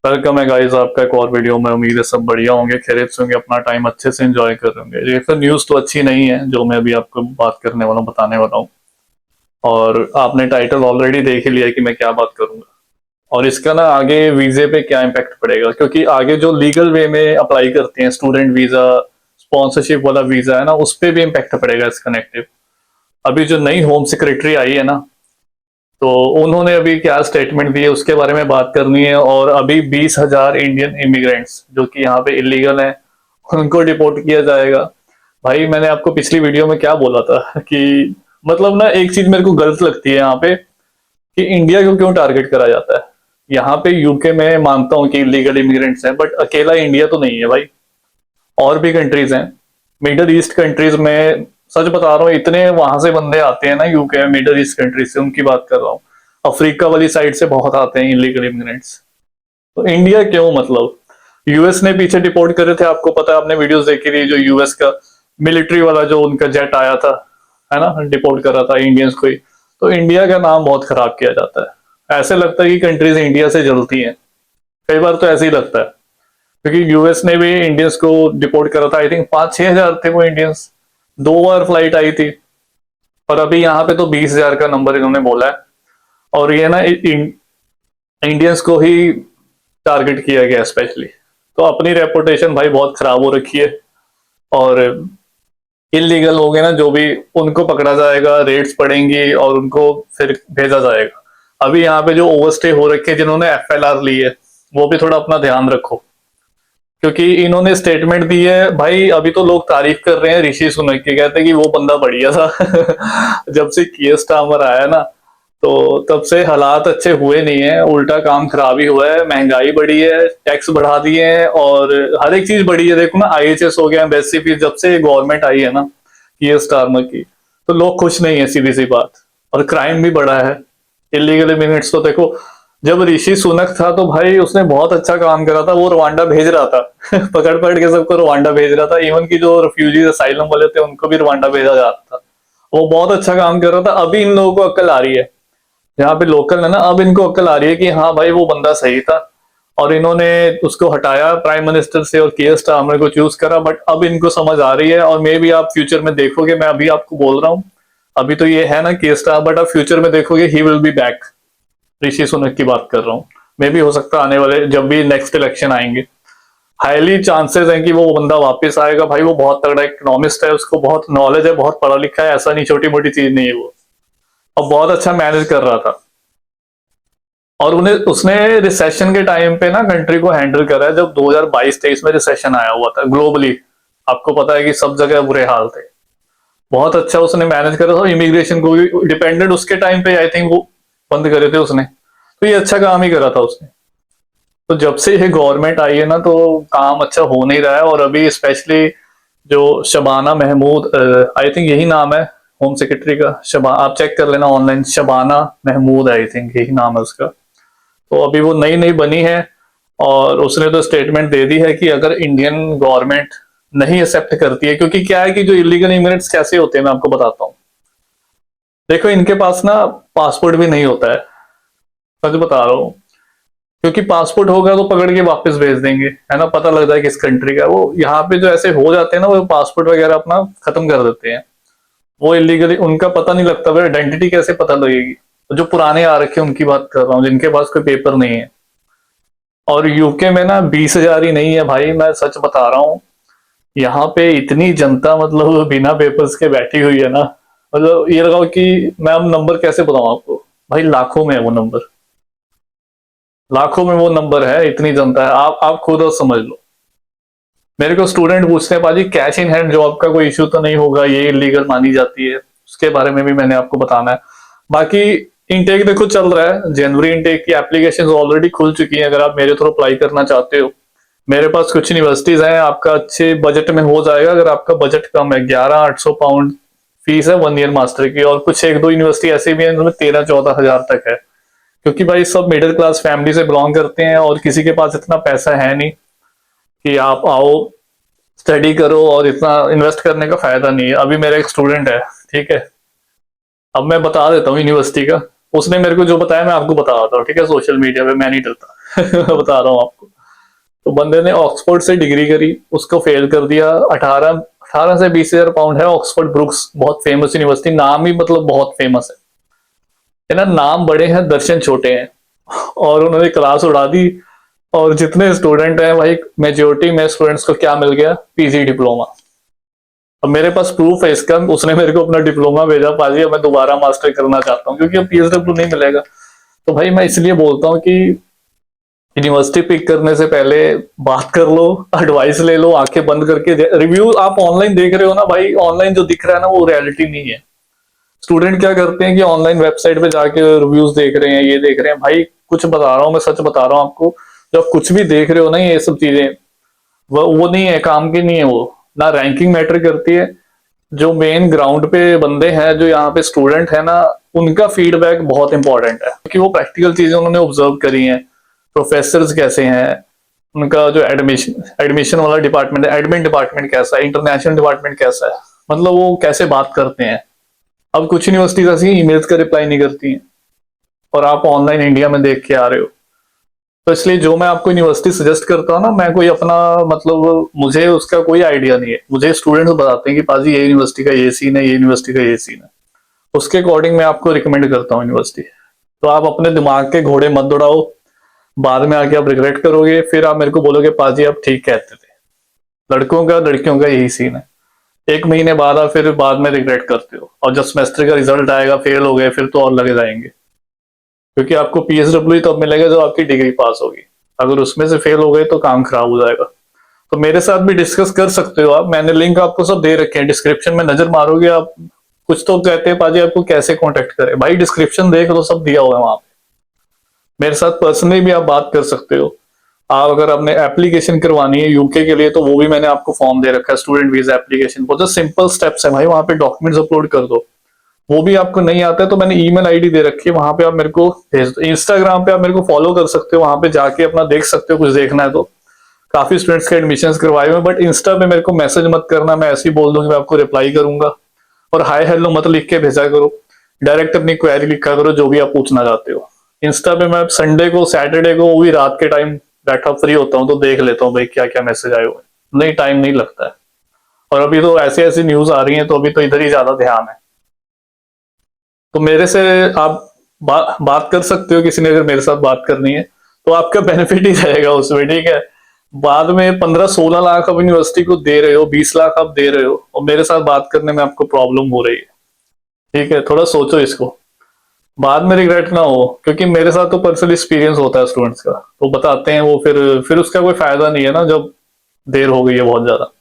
Welcome है guys आपका एक और वीडियो में। उम्मीद है सब बढ़िया होंगे, खैरियत से होंगे, अपना टाइम अच्छे से एंजॉय कर रहे होंगे। ये फिर न्यूज़ तो अच्छी नहीं है जो मैं अभी आपको बात करने वाला हूँ, बताने वाला हूँ। और आपने टाइटल ऑलरेडी देख ही लिया है कि मैं क्या बात करूंगा। और इसका ना आगे वीजे पे क्या इम्पैक्ट पड़ेगा, क्योंकि आगे जो लीगल वे में अप्लाई करते हैं स्टूडेंट वीजा, स्पॉन्सरशिप वाला वीजा है ना, उस पर भी इम्पैक्ट पड़ेगा इसका नेगेटिव। अभी जो नई होम सेक्रेटरी आई है ना, तो उन्होंने अभी क्या स्टेटमेंट दिए उसके बारे में बात करनी है। और अभी 20,000 इंडियन इमिग्रेंट्स जो कि यहाँ पे इलीगल हैं, उनको डिपोर्ट किया जाएगा। भाई मैंने आपको पिछली वीडियो में क्या बोला था कि मतलब ना एक चीज मेरे को गलत लगती है यहाँ पे, कि इंडिया को क्यों टारगेट करा जाता है। यहाँ पे यूके में मानता हूँ कि इलीगल इमिग्रेंट्स हैं, बट अकेला इंडिया तो नहीं है भाई, और भी कंट्रीज हैं। मिडल ईस्ट कंट्रीज में सच बता रहा हूँ, इतने वहां से बंदे आते हैं ना यूके में, मिडल ईस्ट कंट्रीज से, उनकी बात कर रहा हूँ। अफ्रीका वाली साइड से बहुत आते हैं इलीगल इमिग्रेंट्स। तो इंडिया क्यों, मतलब यूएस ने पीछे डिपोर्ट करे थे, आपको पता है, आपने वीडियोस देखी थी, जो यूएस का मिलिट्री वाला जो उनका जेट आया था, है ना, डिपोर्ट करा था इंडियंस को ही। तो इंडिया का नाम बहुत खराब किया जाता है। ऐसे लगता है कि कंट्रीज इंडिया से जलती हैं, कई बार तो ऐसे ही लगता है। क्योंकि यूएस ने भी इंडियंस को डिपोर्ट करा था, आई थिंक 5-6 हजार थे वो इंडियंस, 2 बार फ्लाइट आई थी। और अभी यहाँ पे तो 20,000 का नंबर इन्होंने बोला है। और ये ना इंडियंस को ही टारगेट किया गया स्पेशली। तो अपनी रेपुटेशन भाई बहुत खराब हो रखी है। और इलीगल हो गए ना जो भी, उनको पकड़ा जाएगा, रेट्स पड़ेंगी और उनको फिर भेजा जाएगा। अभी यहाँ पे जो ओवरस्टे हो रखे, जिन्होंने एफएलआर ली है, वो भी थोड़ा अपना ध्यान रखो। क्योंकि इन्होंने स्टेटमेंट दी है भाई। अभी तो लोग तारीफ कर रहे हैं ऋषि सुनक की, कहते हैं कि वो बंदा बढ़िया था जब से कियर स्टार्मर आया ना, तो तब से हालात अच्छे हुए नहीं है, उल्टा काम खराब ही हुआ है। महंगाई बढ़ी है, टैक्स बढ़ा दिए हैं, और हर एक चीज बढ़ी है। देखो ना, आईएचएस हो गया, बेसिक फीस, जब से गवर्नमेंट आई है ना कियर स्टार्मर की, तो लोग खुश नहीं है, सीधी सी बात। और क्राइम भी बढ़ा है, इलीगल इमिग्रेंट्स। तो देखो, जब ऋषि सुनक था तो भाई उसने बहुत अच्छा काम करा था, वो रवांडा भेज रहा था पकड़ पकड़ के सबको रवांडा भेज रहा था। इवन की जो रिफ्यूजीज असाइलम वाले थे उनको भी रवांडा भेजा जा रहा था। वो बहुत अच्छा काम कर रहा था। अभी इन लोगों को अक्ल आ रही है, जहाँ पे लोकल है ना, अब इनको अक्ल आ रही है कि हाँ भाई वो बंदा सही था। और इन्होंने उसको हटाया प्राइम मिनिस्टर से और केयर स्टार्मर को चूज करा। बट अब इनको समझ आ रही है, और मे भी आप फ्यूचर में देखोगे, मैं अभी आपको बोल रहा हूँ, अभी तो ये है ना केयर स्टार, बट आप फ्यूचर में देखोगे he will be back. Rishi Sunak की बात कर रहा हूँ। मे भी हो सकता है आने वाले जब भी नेक्स्ट इलेक्शन आएंगे, हाईली चांसेस हैं कि वो बंदा वापस आएगा। भाई वो बहुत तगड़ा इकोनॉमिस्ट है, उसको बहुत नॉलेज है, बहुत पढ़ा लिखा है, ऐसा नहीं छोटी मोटी चीज नहीं है वो। और बहुत अच्छा मैनेज कर रहा था। और उन्हें उसने रिसेशन के टाइम पे ना कंट्री को हैंडल करा है, जब 2022-23 में रिसेशन आया हुआ था ग्लोबली। आपको पता है कि सब जगह बुरे हाल थे। बहुत अच्छा उसने मैनेज करा था। इमिग्रेशन को भी डिपेंडेंट उसके टाइम पे आई थिंक वो बंद करे थे उसने। तो ये अच्छा काम ही करा था उसने। तो जब से ये गवर्नमेंट आई है ना, तो काम अच्छा हो नहीं रहा है। और अभी स्पेशली जो शबाना महमूद, आई थिंक यही नाम है होम सेक्रेटरी का, शबा, आप चेक कर लेना online, Shabana Mahmood I think यही नाम है उसका। तो अभी वो नई नई बनी है, और उसने तो स्टेटमेंट दे दी है कि अगर इंडियन गवर्नमेंट नहीं एक्सेप्ट करती है, क्योंकि क्या है कि जो इलीगल इमिग्रेंट्स कैसे होते हैं मैं आपको बताता हूँ। देखो इनके पास ना पासपोर्ट भी नहीं होता है, सच बता रहा हूँ। क्योंकि पासपोर्ट होगा तो पकड़ के वापस भेज देंगे, है ना, पता लग जाए किस कंट्री का। वो यहाँ पे जो ऐसे हो जाते हैं ना, वो पासपोर्ट वगैरह अपना खत्म कर देते हैं। वो इलीगली, उनका पता नहीं लगता, फिर आइडेंटिटी कैसे पता लगेगी। जो पुराने आ रखे हैं उनकी बात कर रहा हूँ, जिनके पास कोई पेपर नहीं है। और यूके में ना 20,000 ही नहीं है भाई, मैं सच बता रहा हूँ। यहाँ पे इतनी जनता मतलब बिना पेपर्स के बैठी हुई है ना, मतलब ये लगाओ कि मैं अब नंबर कैसे बताऊं आपको। भाई लाखों में है वो नंबर, लाखों में वो नंबर है, इतनी जनता है। आप खुद और समझ लो। मेरे को स्टूडेंट पूछते हैं पाजी कैश इन हैंड जॉब का कोई इश्यू तो नहीं होगा, ये इलीगल मानी जाती है, उसके बारे में भी मैंने आपको बताना है। बाकी इनटेक देखो चल रहा है, जनवरी इनटेक की एप्लीकेशन ऑलरेडी खुल चुकी है, अगर आप मेरे थ्रू अप्लाई करना चाहते हो। मेरे पास कुछ यूनिवर्सिटीज हैं, आपका अच्छे बजट में हो जाएगा। अगर आपका बजट कम है, 11,800 पाउंड फीस है 1 ईयर मास्टर की। और कुछ एक दो यूनिवर्सिटी ऐसी भी है जिनमें 13-14 हजार तक है। क्योंकि भाई सब मिडिल क्लास फैमिली से बिलोंग करते हैं, और किसी के पास इतना पैसा है नहीं कि आप आओ स्टडी करो, और इतना इन्वेस्ट करने का फायदा नहीं है। अभी मेरा एक स्टूडेंट है, ठीक है, अब मैं बता देता हूँ यूनिवर्सिटी का। उसने मेरे को जो बताया मैं आपको बता देता हूँ, ठीक है, सोशल मीडिया पे मैं नहीं डरता मैं बता रहा हूँ आपको। तो बंदे ने ऑक्सफोर्ड से डिग्री करी, उसको फेल कर दिया। 18 से 20 हजार पाउंड है ऑक्सफोर्ड ब्रुक्स, बहुत फेमस यूनिवर्सिटी, नाम ही मतलब बहुत फेमस है ना, नाम बड़े हैं दर्शन छोटे हैं। और उन्होंने क्लास उड़ा दी। और जितने स्टूडेंट हैं भाई, मेजोरिटी में स्टूडेंट्स को क्या मिल गया, पीजी डिप्लोमा। अब मेरे पास प्रूफ है इसका, उसने मेरे को अपना डिप्लोमा भेजा, पाजी अब मैं दोबारा मास्टर करना चाहता हूँ, क्योंकि अब पीएसडब्ल्यू नहीं मिलेगा। तो भाई मैं इसलिए बोलता हूँ कि यूनिवर्सिटी पिक करने से पहले बात कर लो, एडवाइस ले लो, आंखें बंद करके। रिव्यू आप ऑनलाइन देख रहे हो ना भाई, ऑनलाइन जो दिख रहा है ना वो रियलिटी नहीं है। स्टूडेंट क्या करते हैं कि ऑनलाइन वेबसाइट पे जाके रिव्यूज देख रहे हैं, ये देख रहे हैं। भाई कुछ बता रहा हूँ, मैं सच बता रहा हूँ आपको, जो आप कुछ भी देख रहे हो ना ये सब चीजें, वो नहीं है, काम की नहीं है वो। ना रैंकिंग मैटर करती है। जो मेन ग्राउंड पे बंदे हैं, जो यहाँ पे स्टूडेंट है ना, उनका फीडबैक बहुत इंपॉर्टेंट है, क्योंकि वो प्रैक्टिकल चीजें उन्होंने ऑब्जर्व करी हैं। प्रोफेसर्स कैसे हैं, उनका जो एडमिशन एडमिशन वाला डिपार्टमेंट है, एडमिन डिपार्टमेंट कैसा है, इंटरनेशनल डिपार्टमेंट कैसा है, मतलब वो कैसे बात करते हैं। अब कुछ यूनिवर्सिटीज ऐसी ईमेल्स का रिप्लाई नहीं करती हैं, और आप ऑनलाइन इंडिया में देख के आ रहे हो। तो इसलिए जो मैं आपको यूनिवर्सिटी सजेस्ट करता हूँ ना, मैं कोई अपना मतलब मुझे उसका कोई आइडिया नहीं है, मुझे स्टूडेंट्स बताते हैं कि पाजी ये यूनिवर्सिटी का ये सीन है, ये यूनिवर्सिटी का ये सीन है, उसके अकॉर्डिंग मैं आपको रिकमेंड करता हूँ यूनिवर्सिटी। तो आप अपने दिमाग के घोड़े मत दौड़ाओ, बाद में आके आप रिग्रेट करोगे, फिर आप मेरे को बोलोगे पाजी आप ठीक कहते थे। लड़कों का लड़कियों का यही सीन है, 1 महीने बाद आप फिर बाद में रिग्रेट करते हो, और जब सेमेस्टर का रिजल्ट आएगा फेल हो गए, फिर तो और लगे जाएंगे, क्योंकि आपको पीएसडब्ल्यू तब मिलेगा जब आपकी डिग्री पास होगी। अगर उसमें से फेल हो गए तो काम खराब हो जाएगा। तो मेरे साथ भी डिस्कस कर सकते हो आप, मैंने लिंक आपको सब दे रखे हैं, डिस्क्रिप्शन में नजर मारोगे आप। कुछ तो कहते हैं पाजी आपको कैसे कांटेक्ट करें, भाई डिस्क्रिप्शन देख लो, सब दिया हुआ है वहां पे। मेरे साथ पर्सनली भी आप बात कर सकते हो। आप अगर आपने एप्लीकेशन करवानी है यूके के लिए, तो वो भी मैंने आपको फॉर्म दे रखा है, स्टूडेंट वीजा एप्लीकेशन। बहुत सिंपल स्टेप्स है भाई, वहां पे डॉक्यूमेंट्स अपलोड कर दो। वो भी आपको नहीं आता है तो मैंने ईमेल आईडी दे रखी है, वहां पे आप मेरे को भेज दो। इंस्टाग्राम पे आप मेरे को फॉलो कर सकते हो, वहां पे जाके अपना देख सकते हो, कुछ देखना है तो। काफी स्टूडेंट्स के एडमिशन करवाए हुए, बट इंस्टा पे मेरे को मैसेज मत करना, मैं ऐसे ही बोल दूंगी, मैं आपको रिप्लाई करूंगा। और हाय हेलो मत लिख के भेजा करो, डायरेक्ट अपनी क्वेरी लिखा करो, जो भी आप पूछना चाहते हो। इंस्टा पे मैं संडे को सैटरडे को वो भी रात के टाइम बैठा फ्री होता हूँ, तो देख लेता हूँ भाई क्या क्या मैसेज आए हुए। नहीं, टाइम नहीं लगता है। और अभी तो ऐसी ऐसी न्यूज आ रही है, तो अभी तो इधर ही ज्यादा ध्यान है। तो मेरे से आप बात कर सकते हो, किसी ने अगर मेरे साथ बात करनी है तो आपका बेनिफिट ही रहेगा उसमें, ठीक है। बाद में 15-16 लाख आप यूनिवर्सिटी को दे रहे हो, 20 लाख आप दे रहे हो, और मेरे साथ बात करने में आपको प्रॉब्लम हो रही है, ठीक है। थोड़ा सोचो इसको, बाद में रिग्रेट ना हो, क्योंकि मेरे साथ तो पर्सनल एक्सपीरियंस होता है स्टूडेंट्स का, तो बताते हैं वो, फिर उसका कोई फायदा नहीं है ना जब देर हो गई है बहुत ज्यादा।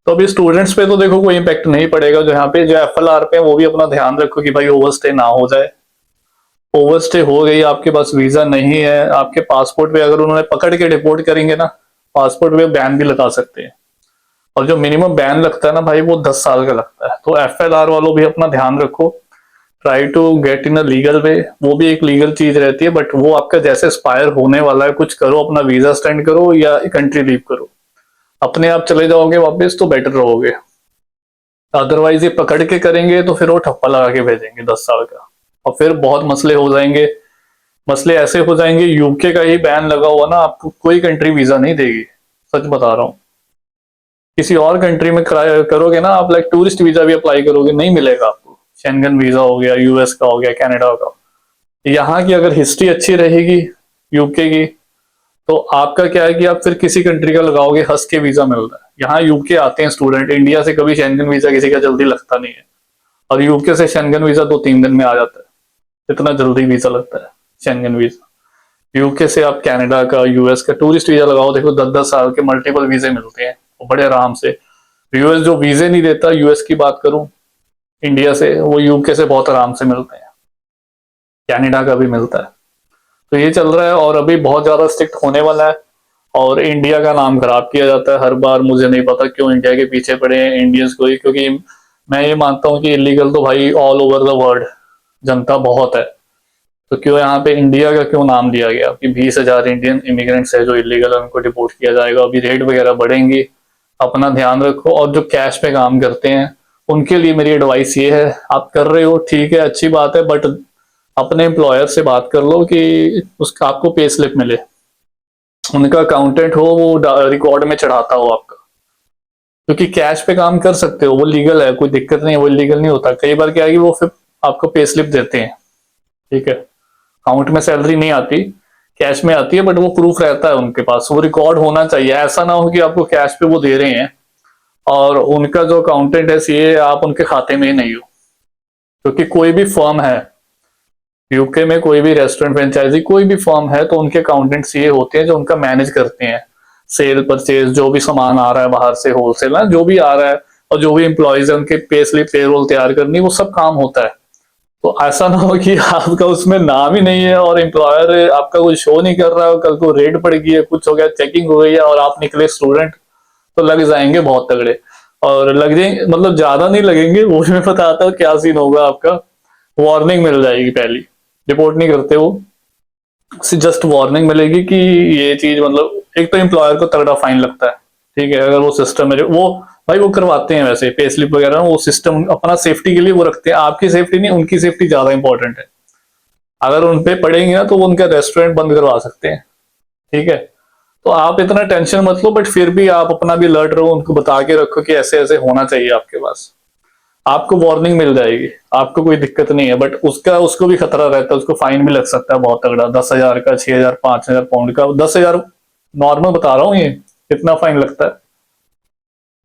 तो अभी स्टूडेंट्स पे तो देखो कोई इम्पैक्ट नहीं पड़ेगा, जो यहाँ पे जो एफएलआर पे है वो भी अपना ध्यान रखो कि भाई ओवरस्टे ना हो जाए। ओवरस्टे हो गई, आपके पास वीजा नहीं है, आपके पासपोर्ट पे अगर उन्होंने पकड़ के डिपोर्ट करेंगे ना, पासपोर्ट पे बैन भी लगा सकते हैं। और जो मिनिमम बैन लगता है ना भाई, वो 10 साल का लगता है। तो एफएलआर वालों भी अपना ध्यान रखो, try to get in a legal way. वो भी एक लीगल चीज रहती है, बट वो आपका जैसे एक्सपायर होने वाला है, कुछ करो, अपना वीजा स्टैंड करो या कंट्री लीव करो। अपने आप चले जाओगे वापस तो बेटर रहोगे, अदरवाइज ये पकड़ के करेंगे तो फिर वो ठप्पा लगा के भेजेंगे 10 साल का, और फिर बहुत मसले हो जाएंगे। मसले ऐसे हो जाएंगे, यूके का ही बैन लगा हुआ ना, आपको कोई कंट्री वीजा नहीं देगी, सच बता रहा हूँ। किसी और कंट्री में करोगे ना आप, लाइक टूरिस्ट वीजा भी अप्लाई करोगे, नहीं मिलेगा आपको। शेंगन वीजा हो गया, यूएस का हो गया, कनाडा का। यहाँ की अगर हिस्ट्री अच्छी रहेगी यूके की, तो आपका क्या है कि आप फिर किसी कंट्री का लगाओगे, हंस के वीजा मिल रहा है। यहाँ यूके आते हैं स्टूडेंट, इंडिया से कभी शेंगन वीजा किसी का जल्दी लगता नहीं है, और यूके से शेंगन वीजा 2-3 दिन में आ जाता है, इतना जल्दी वीजा लगता है शेंगन वीजा। यूके से आप कनाडा का, यूएस का टूरिस्ट वीजा लगाओ, देखो 10-10 साल के मल्टीपल वीजे मिलते हैं, वो बड़े आराम से। यूएस जो वीजे नहीं देता, यूएस की बात करूं इंडिया से, वो यूके से बहुत आराम से मिलते हैं, कनाडा का भी मिलता है। तो ये चल रहा है, और अभी बहुत ज्यादा स्ट्रिक्ट होने वाला है। और इंडिया का नाम खराब किया जाता है हर बार, मुझे नहीं पता क्यों इंडिया के पीछे पड़े हैं इंडियंस को ही, क्योंकि मैं ये मानता हूँ कि इलीगल तो भाई ऑल ओवर द वर्ल्ड जनता बहुत है, तो क्यों यहाँ पे इंडिया का क्यों नाम दिया गया कि 20,000 इंडियन इमिग्रेंट्स है जो इलीगल है, उनको डिपोर्ट किया जाएगा। अभी रेट वगैरह बढ़ेंगी, अपना ध्यान रखो। और जो कैश पे काम करते हैं उनके लिए मेरी एडवाइस ये है, आप कर रहे हो ठीक है, अच्छी बात है, बट अपने एम्प्लॉयर से बात कर लो कि उसका आपको पे स्लिप मिले। उनका अकाउंटेंट हो वो रिकॉर्ड में चढ़ाता हो आपका, क्योंकि कैश पे काम कर सकते हो, वो लीगल है, कोई दिक्कत नहीं है, वो लीगल नहीं होता। कई बार क्या है कि वो फिर आपको पे स्लिप देते हैं, ठीक है, अकाउंट में सैलरी नहीं आती, कैश में आती है, बट वो प्रूफ रहता है उनके पास, वो रिकॉर्ड होना चाहिए। ऐसा ना हो कि आपको कैश पे वो दे रहे हैं और उनका जो अकाउंटेंट है सीए आप उनके खाते में ही नहीं हो। क्योंकि कोई भी फर्म है यूके में, कोई भी रेस्टोरेंट फ्रेंचाइजी कोई भी फर्म है, तो उनके अकाउंटेंट सीए होते हैं जो उनका मैनेज करते हैं, सेल परचेज, जो भी सामान आ रहा है बाहर से, होलसेल ना जो भी आ रहा है, और जो भी एम्प्लॉयज है उनके पे स्लिप, पेरोल तैयार करनी, वो सब काम होता है। तो ऐसा ना हो कि आपका उसमें नाम ही नहीं है और एम्प्लॉयर आपका कोई शो नहीं कर रहा है, कल को रेड पड़ गई है, कुछ हो गया, चेकिंग हो गई है और आप निकले स्टूडेंट, तो लग जाएंगे बहुत तगड़े। और लग जाएंगे मतलब ज्यादा नहीं लगेंगे, वो भी मैं बताता हूँ क्या सीन होगा आपका। वार्निंग मिल जाएगी पहली, रिपोर्ट नहीं करते वो, जस्ट वार्निंग मिलेगी कि ये चीज, मतलब एक तो एम्प्लॉयर को तगड़ा फाइन लगता है, ठीक है, अगर वो सिस्टम में वो भाई वो करवाते हैं वैसे पे स्लिप वगैरह, वो सिस्टम अपना सेफ्टी के लिए वो रखते हैं, आपकी सेफ्टी नहीं, उनकी सेफ्टी ज्यादा इंपॉर्टेंट है। अगर उन पे पड़ेंगे ना तो वो उनका रेस्टोरेंट बंद करवा सकते हैं, ठीक है। तो आप इतना टेंशन मत लो, बट फिर भी आप अपना भी अलर्ट रहो, उनको बता के रखो कि ऐसे ऐसे होना चाहिए आपके पास, आपको वार्निंग मिल जाएगी, आपको कोई दिक्कत नहीं है। बट उसका उसको भी खतरा रहता है, उसको फाइन भी लग सकता है बहुत तगड़ा, 10,000 का, 6,000, 5,000 पाउंड का, 10,000 नॉर्मल बता रहा हूँ, ये कितना फाइन लगता है।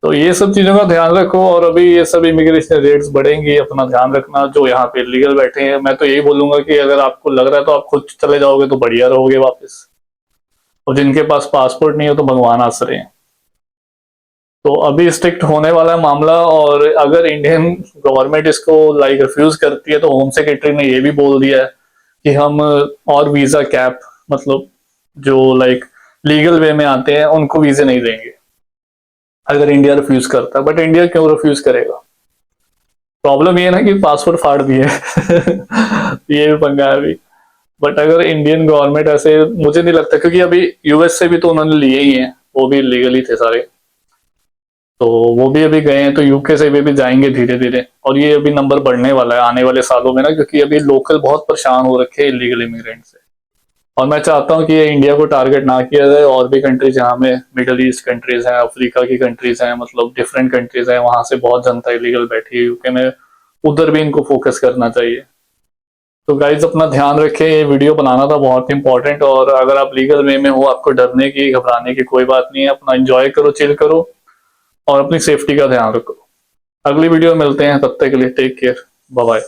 तो ये सब चीजों का ध्यान रखो। और अभी ये सब इमिग्रेशन रेट्स बढ़ेंगी, अपना ध्यान रखना, जो यहाँ पे लीगल बैठे हैं। मैं तो यही बोलूंगा कि अगर आपको लग रहा है तो आप खुद चले जाओगे तो बढ़िया रहोगे वापस, और जिनके पास पासपोर्ट नहीं हो तो भगवान आस रहे हैं। तो अभी स्ट्रिक्ट होने वाला है मामला, और अगर इंडियन गवर्नमेंट इसको लाइक रिफ्यूज करती है तो होम सेक्रेटरी ने ये भी बोल दिया है कि हम और वीजा कैप, मतलब जो लाइक लीगल वे में आते हैं उनको वीजे नहीं देंगे अगर इंडिया रिफ्यूज करता है। बट इंडिया क्यों रिफ्यूज करेगा? प्रॉब्लम ये है ना कि पासपोर्ट फाड़ दिए ये भी पंगा है अभी। बट अगर इंडियन गवर्नमेंट ऐसे, मुझे नहीं लगता, क्योंकि अभी यूएस से भी तो उन्होंने लिए ही हैं, वो भी लीगली थे सारे, तो वो भी अभी गए हैं, तो यूके से भी जाएंगे धीरे धीरे। और ये अभी नंबर बढ़ने वाला है आने वाले सालों में ना, क्योंकि अभी लोकल बहुत परेशान हो रखे हैं इलीगल इमिग्रेंट से। और मैं चाहता हूँ कि ये इंडिया को टारगेट ना किया जाए, और भी कंट्रीज जहाँ में मिडल ईस्ट कंट्रीज हैं, अफ्रीका की कंट्रीज हैं, मतलब डिफरेंट कंट्रीज हैं, वहां से बहुत जनता इलीगल बैठी है यूके में, उधर भी इनको फोकस करना चाहिए। तो गाइज अपना ध्यान रखें, ये वीडियो बनाना था बहुत इंपॉर्टेंट। और अगर आप लीगल वे में हो, आपको डरने की, घबराने की कोई बात नहीं है, अपना एंजॉय करो, चिल करो, और अपनी सेफ्टी का ध्यान रखो। अगली वीडियो में मिलते हैं, तब तक के लिए टेक केयर, बाय बाय।